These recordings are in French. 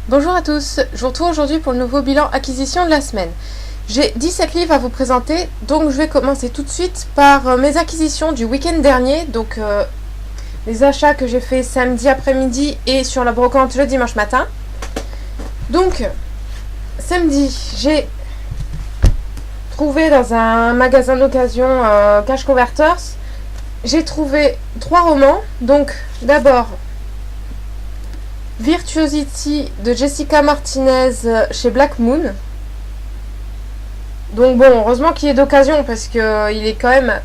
Bonjour à tous, je vous retrouve aujourd'hui pour le nouveau bilan acquisition de la semaine. J'ai 17 livres à vous présenter, donc je vais commencer tout de suite par mes acquisitions du week-end dernier, donc les achats que j'ai fait samedi après-midi et sur la brocante le dimanche matin. Donc, samedi, j'ai trouvé dans un magasin d'occasion Cash Converters, j'ai trouvé 3 romans, donc d'abord Virtuosity de Jessica Martinez chez Black Moon. Donc bon, heureusement qu'il est d'occasion parce que il est quand même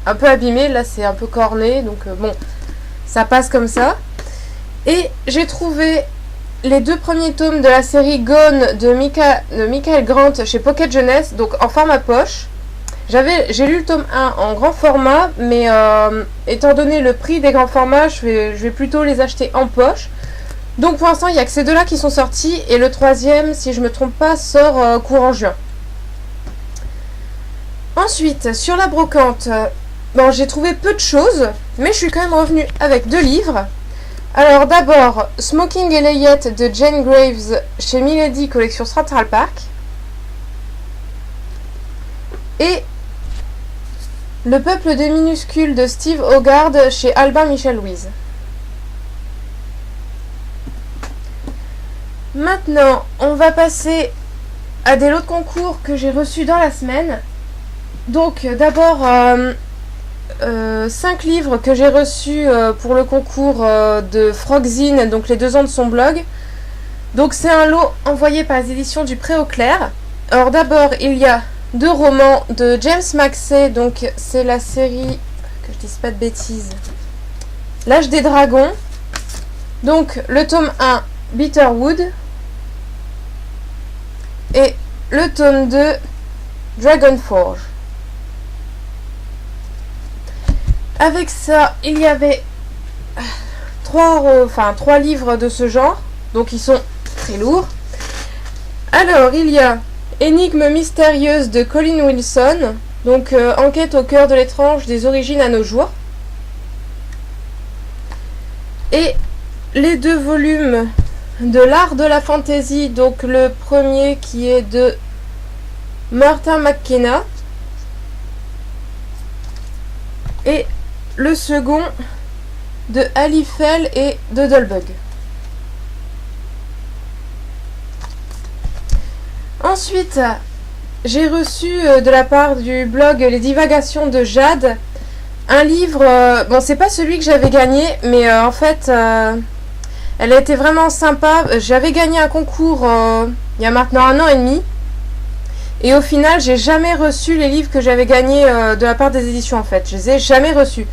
un peu abîmé. Là, c'est un peu corné, donc bon, ça passe comme ça. Et j'ai trouvé les 2 premiers tomes de la série Gone de Michael Grant chez Pocket Jeunesse, donc en format poche. J'ai lu le tome 1 en grand format, mais étant donné le prix des grands formats, je vais plutôt les acheter en poche. Donc pour l'instant, il n'y a que ces deux-là qui sont sortis, et le troisième, si je ne me trompe pas, sort courant juin. Ensuite, sur la brocante, bon, j'ai trouvé peu de choses, mais je suis quand même revenue avec 2 livres. Alors d'abord, Smoking Elliot de Jane Graves chez Milady, collection Central Park. Et Le peuple des minuscules de Steve Hogarth chez Albin Michel Louise. Maintenant, on va passer à des lots de concours que j'ai reçus dans la semaine. Donc, d'abord, 5 livres que j'ai reçus pour le concours de Frogzine, donc les 2 ans de son blog. Donc, c'est un lot envoyé par les éditions du Pré au Clair. Alors, d'abord, il y a 2 romans de James Maxey, donc c'est la série, que je dise pas de bêtises, L'Âge des Dragons. Donc, le tome 1, Bitterwood. Et le tome 2, Dragonforge. Avec ça, il y avait 3 livres de ce genre. Donc ils sont très lourds. Alors, il y a Énigme mystérieuse de Colin Wilson. Donc enquête au cœur de l'étrange des origines à nos jours. Et les 2 volumes de l'art de la fantaisie, donc le premier qui est de Martin McKenna et le second de Ali Fell et de Dolbug. Ensuite, j'ai reçu de la part du blog Les Divagations de Jade un livre, bon, c'est pas celui que j'avais gagné, mais en fait elle a été vraiment sympa. J'avais gagné un concours il y a maintenant 1 an et demi. Et au final, j'ai jamais reçu les livres que j'avais gagnés de la part des éditions, en fait. Je les ai jamais reçus.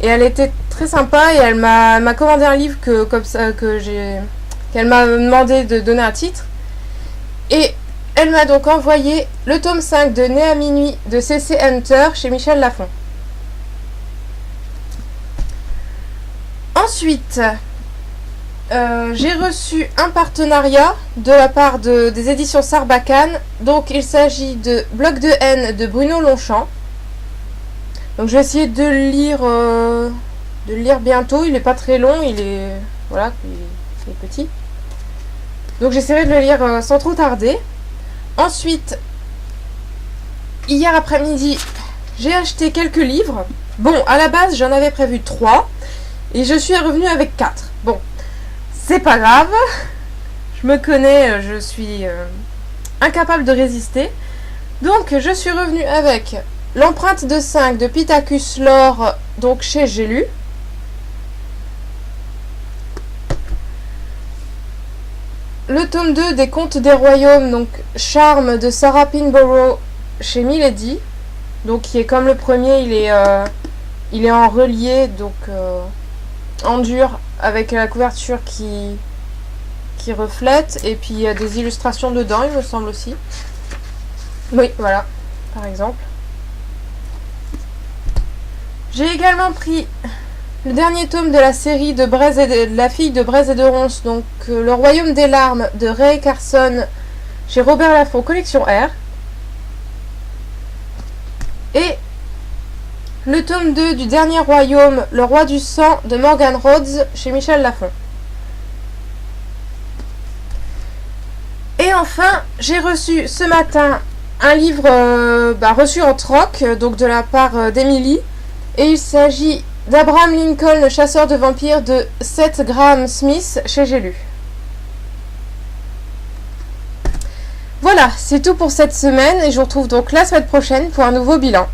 Et elle était très sympa et elle m'a commandé un livre qu'elle m'a demandé de donner un titre. Et elle m'a donc envoyé le tome 5 de Né à minuit de C.C. Hunter chez Michel Lafon. Ensuite, j'ai reçu un partenariat de la part des éditions Sarbacane. Donc il s'agit de Bloc de haine de Bruno Longchamp. Donc je vais essayer de le lire bientôt. Il n'est pas très long, il est petit. Donc j'essaierai de le lire sans trop tarder. Ensuite, hier après-midi, j'ai acheté quelques livres. Bon, à la base j'en avais prévu 3 et je suis revenue avec 4. Bon, c'est pas grave, je me connais, je suis incapable de résister. Donc je suis revenue avec L'empreinte de 5 de Pittacus Lore, donc chez J'ai lu. Le tome 2 des Contes des Royaumes, donc Charme de Sarah Pinborough chez Milady. Donc qui est comme le premier, il est en relié, donc en dur, avec la couverture qui reflète, et puis il y a des illustrations dedans, il me semble aussi. Oui, voilà, par exemple. J'ai également pris le dernier tome de la série de la fille de Braise et de Ronce, donc Le Royaume des Larmes de Ray Carson chez Robert Laffont, collection R. Et le tome 2 du dernier royaume, Le Roi du Sang de Morgan Rhodes chez Michel Lafon. Et enfin, j'ai reçu ce matin un livre reçu en troc, donc de la part d'Emily. Et il s'agit d'Abraham Lincoln, le chasseur de vampires de Seth Graham Smith chez J'ai lu. Voilà, c'est tout pour cette semaine et je vous retrouve donc la semaine prochaine pour un nouveau bilan.